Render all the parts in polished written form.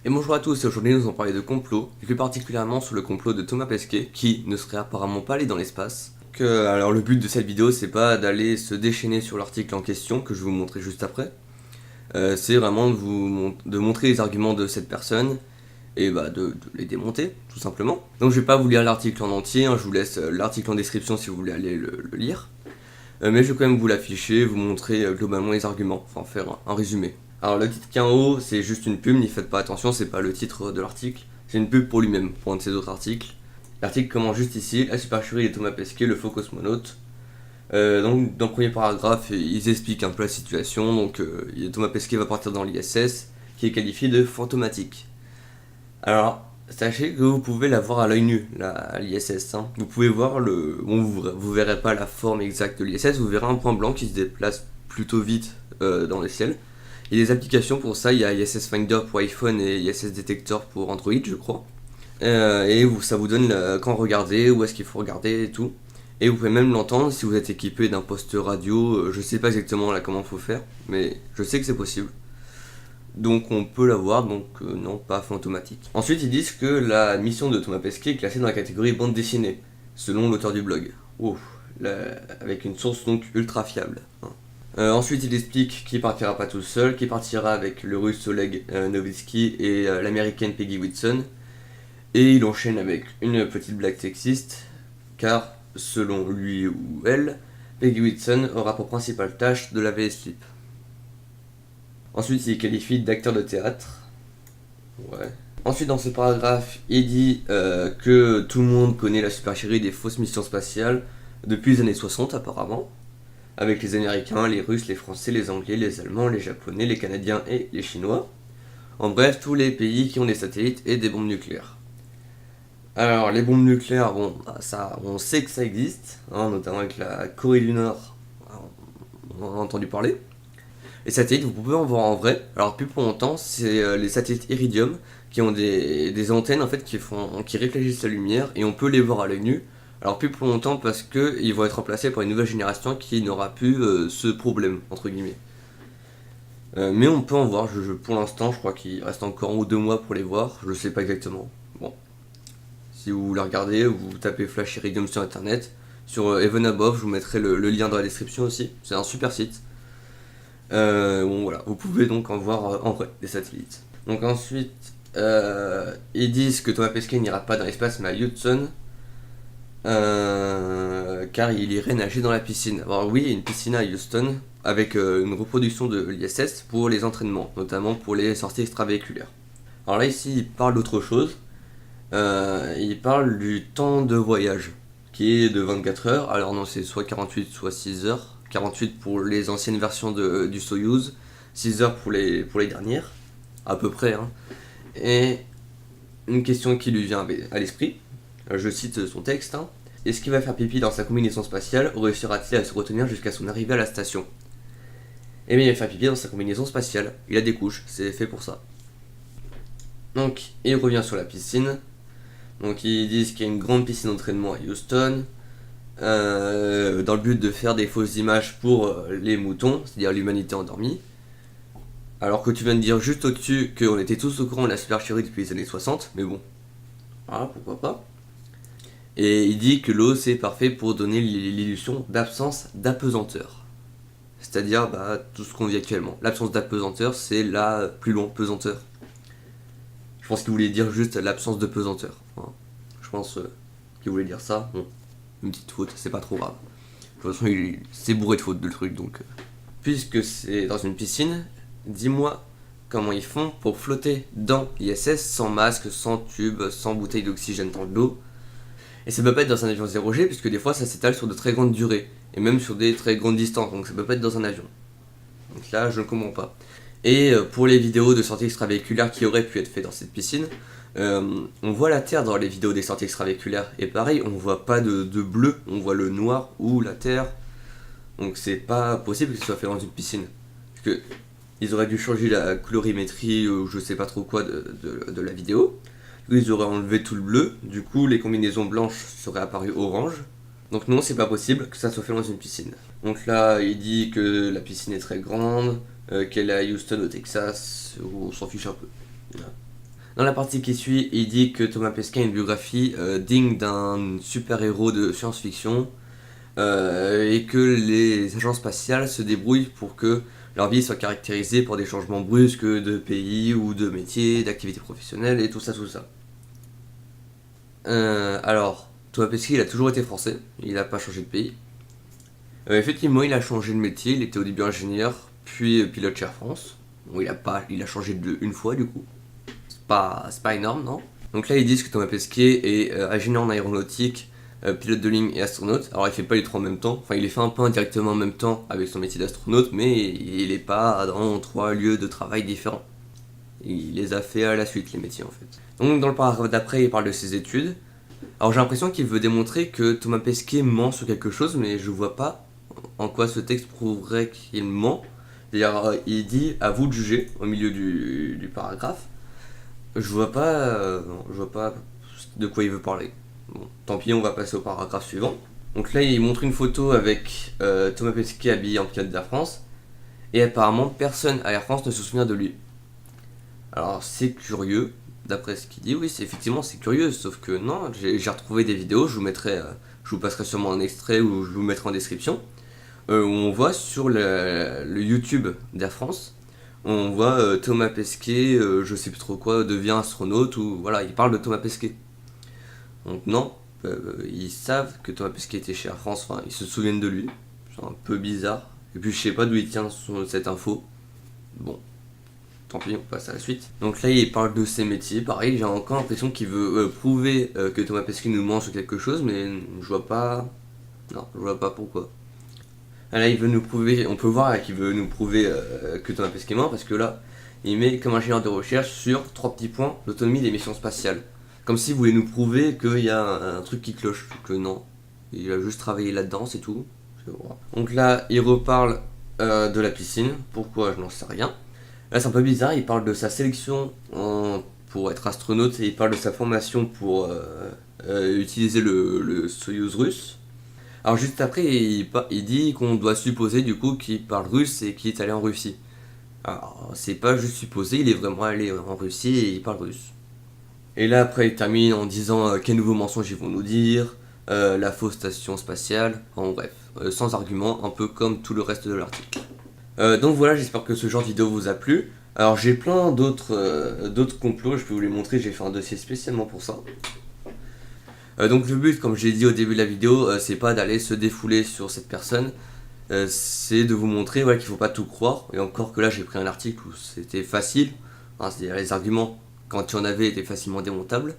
Et bonjour à tous, aujourd'hui nous allons parler de complot, et plus particulièrement sur le complot de Thomas Pesquet, qui ne serait apparemment pas allé dans l'espace. Alors le but de cette vidéo c'est pas d'aller se déchaîner sur l'article en question, que je vais vous montrer juste après. C'est vraiment de montrer les arguments de cette personne, et de les démonter, tout simplement. Donc je vais pas vous lire l'article en entier, hein, je vous laisse l'article en description si vous voulez aller le lire. Mais je vais quand même vous l'afficher, vous montrer globalement les arguments, enfin faire un résumé. Alors le titre qui est en haut, c'est juste une pub, n'y faites pas attention, c'est pas le titre de l'article, c'est une pub pour lui-même, pour un de ses autres articles. L'article commence juste ici, la supercherie de Thomas Pesquet, le faux cosmonaute. Donc dans le premier paragraphe, ils expliquent un peu la situation, donc Thomas Pesquet va partir dans l'ISS, qui est qualifié de fantomatique. Alors, sachez que vous pouvez la voir à l'œil nu, l'ISS. Hein. Vous pouvez voir Bon, vous verrez pas la forme exacte de l'ISS, vous verrez un point blanc qui se déplace plutôt vite dans le ciel. Il y a des applications pour ça, il y a ISS Finder pour iPhone et ISS Detector pour Android, je crois. Ça vous donne quand regarder, où est-ce qu'il faut regarder et tout. Et vous pouvez même l'entendre si vous êtes équipé d'un poste radio. Je sais pas exactement là comment il faut faire, mais je sais que c'est possible. Donc on peut la voir, donc non, pas fantomatique. Ensuite, ils disent que la mission de Thomas Pesquet est classée dans la catégorie bande dessinée, selon l'auteur du blog. Ouf, avec une source donc ultra fiable. Hein. Ensuite, il explique qu'il partira pas tout seul, qu'il partira avec le russe Oleg Novitsky et l'américaine Peggy Whitson. Et il enchaîne avec une petite blague sexiste, car selon lui ou elle, Peggy Whitson aura pour principale tâche de laver les slips. Ensuite, il est qualifié d'acteur de théâtre. Ouais. Ensuite, dans ce paragraphe, il dit que tout le monde connaît la supercherie des fausses missions spatiales depuis les années 60 apparemment, avec les Américains, les Russes, les Français, les Anglais, les Allemands, les Japonais, les Canadiens et les Chinois. En bref, tous les pays qui ont des satellites et des bombes nucléaires. Alors, les bombes nucléaires, bon, ça, on sait que ça existe, hein, notamment avec la Corée du Nord, on en a entendu parler. Les satellites, vous pouvez en voir en vrai. Alors, plus pour longtemps, c'est les satellites Iridium qui ont des antennes en fait qui réfléchissent la lumière et on peut les voir à l'œil nu. Alors, plus pour longtemps parce qu'ils vont être remplacés par une nouvelle génération qui n'aura plus ce problème, entre guillemets. Mais on peut en voir, pour l'instant, je crois qu'il reste encore 1 ou 2 mois pour les voir, je sais pas exactement. Bon, si vous voulez regarder, vous tapez Flash Iridium sur internet. Sur Even Above, je vous mettrai le lien dans la description aussi, c'est un super site. Bon voilà, vous pouvez donc en voir en vrai des satellites. Donc ensuite, ils disent que Thomas Pesquet n'ira pas dans l'espace mais à Houston, car il irait nager dans la piscine. Alors oui, il y a une piscine à Houston avec une reproduction de l'ISS pour les entraînements, notamment pour les sorties extravéhiculaires. Alors là ici, il parle d'autre chose. Il parle du temps de voyage qui est de 24 heures. Alors non, c'est soit 48 soit 6 heures. 48 pour les anciennes versions du Soyuz, 6 heures pour les dernières, à peu près. Hein. Et une question qui lui vient à l'esprit, je cite son texte, hein. Est-ce qu'il va faire pipi dans sa combinaison spatiale ou réussira-t-il à se retenir jusqu'à son arrivée à la station? Eh bien, il va faire pipi dans sa combinaison spatiale, il a des couches, c'est fait pour ça. Donc, il revient sur la piscine. Donc, ils disent qu'il y a une grande piscine d'entraînement à Houston, dans le but de faire des fausses images pour les moutons, c'est-à-dire l'humanité endormie. Alors que tu viens de dire juste au-dessus qu'on était tous au courant de la supercherie depuis les années 60, mais bon, voilà, pourquoi pas. Et il dit que l'eau c'est parfait pour donner l'illusion d'absence d'apesanteur. C'est-à-dire tout ce qu'on vit actuellement. L'absence d'apesanteur, c'est la plus longue pesanteur. Je pense qu'il voulait dire juste l'absence de pesanteur. Enfin, je pense qu'il voulait dire ça. Bon. Une petite faute, c'est pas trop grave. De toute façon, c'est bourré de fautes le truc, donc. Puisque c'est dans une piscine, dis-moi comment ils font pour flotter dans l'ISS sans masque, sans tube, sans bouteille d'oxygène dans l'eau. Et ça peut pas être dans un avion 0G, puisque des fois ça s'étale sur de très grandes durées, et même sur des très grandes distances, donc ça peut pas être dans un avion. Donc là, je ne comprends pas. Et pour les vidéos de sorties extravéhiculaires qui auraient pu être faites dans cette piscine, on voit la Terre dans les vidéos des sorties extravéhiculaires. Et pareil, on voit pas de bleu, on voit le noir ou la Terre. Donc c'est pas possible que ce soit fait dans une piscine. Parce que ils auraient dû changer la colorimétrie ou je sais pas trop quoi de la vidéo. Ils auraient enlevé tout le bleu, du coup les combinaisons blanches seraient apparues orange. Donc non, c'est pas possible que ça soit fait dans une piscine. Donc là, il dit que la piscine est très grande, qu'elle est à Houston au Texas, on s'en fiche un peu. Voilà. Dans la partie qui suit, il dit que Thomas Pesquet a une biographie digne d'un super-héros de science-fiction et que les agences spatiales se débrouillent pour que leur vie soit caractérisée par des changements brusques de pays ou de métiers, d'activités professionnelles et tout ça, tout ça. Alors, Thomas Pesquet, il a toujours été français, il n'a pas changé de pays. Effectivement, il a changé de métier, il était au début ingénieur, puis pilote chez Air France. Bon, il a changé une fois du coup. C'est pas énorme, non? Donc là, ils disent que Thomas Pesquet est ingénieur en aéronautique, pilote de ligne et astronaute. Alors, il fait pas les trois en même temps. Enfin, il les fait un peu indirectement en même temps avec son métier d'astronaute, mais il est pas dans trois lieux de travail différents. Il les a fait à la suite, les métiers en fait. Donc, dans le paragraphe d'après, il parle de ses études. Alors, j'ai l'impression qu'il veut démontrer que Thomas Pesquet ment sur quelque chose, mais je vois pas en quoi ce texte prouverait qu'il ment. D'ailleurs, il dit à vous de juger au milieu du paragraphe. Je vois pas de quoi il veut parler. Bon, tant pis, on va passer au paragraphe suivant. Donc là, il montre une photo avec Thomas Pesquet habillé en pilote d'Air France. Et apparemment, personne à Air France ne se souvient de lui. Alors, c'est curieux. D'après ce qu'il dit, oui, c'est curieux. Sauf que non, j'ai retrouvé des vidéos. Je vous passerai sûrement un extrait ou je vous mettrai en description. Où on voit sur le YouTube d'Air France, on voit Thomas Pesquet, je sais plus trop quoi, devient astronaute, ou voilà, il parle de Thomas Pesquet. Donc non, ils savent que Thomas Pesquet était chez Air France, enfin ils se souviennent de lui, c'est un peu bizarre. Et puis je sais pas d'où il tient cette info. Bon, tant pis, on passe à la suite. Donc là il parle de ses métiers, pareil, j'ai encore l'impression qu'il veut prouver que Thomas Pesquet nous ment sur quelque chose, mais je vois pas... Non, je vois pas pourquoi. Là, il veut nous prouver, on peut voir qu'il veut nous prouver que Thomas Pesquet ment, parce que là, il met comme ingénieur de recherche sur 3 petits points d'autonomie des missions spatiales. Comme s'il voulait nous prouver qu'il y a un truc qui cloche, que non. Il a juste travaillé là-dedans, c'est tout. Donc là, il reparle de la piscine. Pourquoi? Je n'en sais rien. Là, c'est un peu bizarre, il parle de sa sélection pour être astronaute et il parle de sa formation pour utiliser le Soyouz russe. Alors juste après, il dit qu'on doit supposer du coup qu'il parle russe et qu'il est allé en Russie. Alors c'est pas juste supposer, il est vraiment allé en Russie et il parle russe. Et là après il termine en disant quels nouveaux mensonges ils vont nous dire, la fausse station spatiale, en bref, sans argument, un peu comme tout le reste de l'article. Donc voilà, j'espère que ce genre de vidéo vous a plu. Alors j'ai plein d'autres complots, je peux vous les montrer, j'ai fait un dossier spécialement pour ça. Donc le but, comme j'ai dit au début de la vidéo, c'est pas d'aller se défouler sur cette personne, c'est de vous montrer qu'il faut pas tout croire, et encore que là j'ai pris un article où c'était facile, hein, c'est-à-dire les arguments, quand il y en avait, étaient facilement démontables,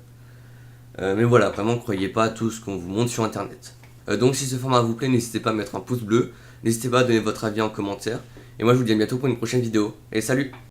mais voilà, vraiment croyez pas à tout ce qu'on vous montre sur internet. Donc si ce format vous plaît, n'hésitez pas à mettre un pouce bleu, n'hésitez pas à donner votre avis en commentaire, et moi je vous dis à bientôt pour une prochaine vidéo, et salut!